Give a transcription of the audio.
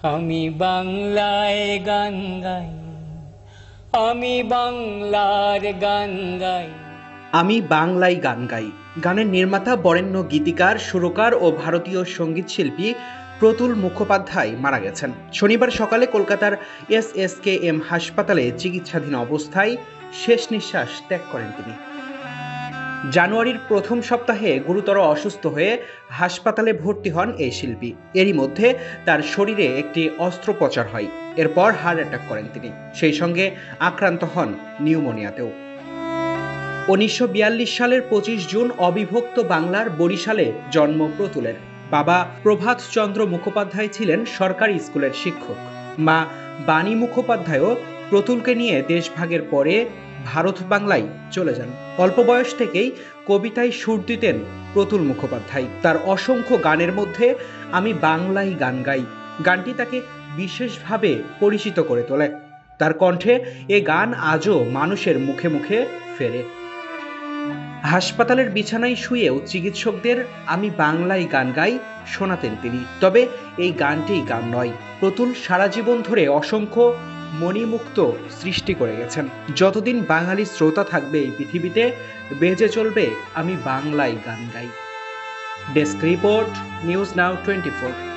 আমি বাংলায় গান গাই, আমি বাংলার গান গাই। আমি বাংলায় গান গাই গানের নির্মাতা বরেণ্য গীতিকার সুরকার ও ভারতীয় সঙ্গীত শিল্পী প্রতুল মুখোপাধ্যায় মারা গেছেন। শনিবার সকালে কলকাতার SSKM হাসপাতালে চিকিৎসাধীন অবস্থায় শেষ নিঃশ্বাস ত্যাগ করেন তিনি। জানুয়ারির প্রথম সপ্তাহে গুরুতর অসুস্থ হয়ে হাসপাতালে ভর্তি হন এই শিল্পী। এরই মধ্যে তার শরীরে একটি অস্ত্রোপচার হয়। এরপর হার্ট অ্যাটাক করেন তিনি, সেই সঙ্গে আক্রান্ত হন নিউমোনিয়াতেও। 1942 সালের 25 জুন অবিভক্ত বাংলার বরিশালে জন্ম প্রতুলের। বাবা প্রভাত চন্দ্র মুখোপাধ্যায় ছিলেন সরকারি স্কুলের শিক্ষক। মা বাণী মুখোপাধ্যায়ও প্রতুলকে নিয়ে দেশভাগের পরে ভারত বাংলায় চলে যান। অল্প বয়স থেকেই কবিতায় সুর দিতেন প্রতুল মুখোপাধ্যায়। তার অসংখ্য গানের মধ্যে আমি বাংলায় গান গাই গানটি তাকে বিশেষভাবে পরিচিত করে তোলে। তার কণ্ঠে এ গান আজও মানুষের মুখে মুখে ফেরে। হাসপাতালের বিছানায় শুয়েও চিকিৎসকদের আমি বাংলায় গান গাই শোনাতেন তিনি। তবে এই গানটিই গান নয়, প্রতুল সারা জীবন ধরে অসংখ্য মণিমুক্ত সৃষ্টি করে গেছেন। যতদিন বাঙালি শ্রোতা থাকবে এই পৃথিবীতে, বেজে চলবে আমি বাংলায় গান গাই। Desk report, news now 24।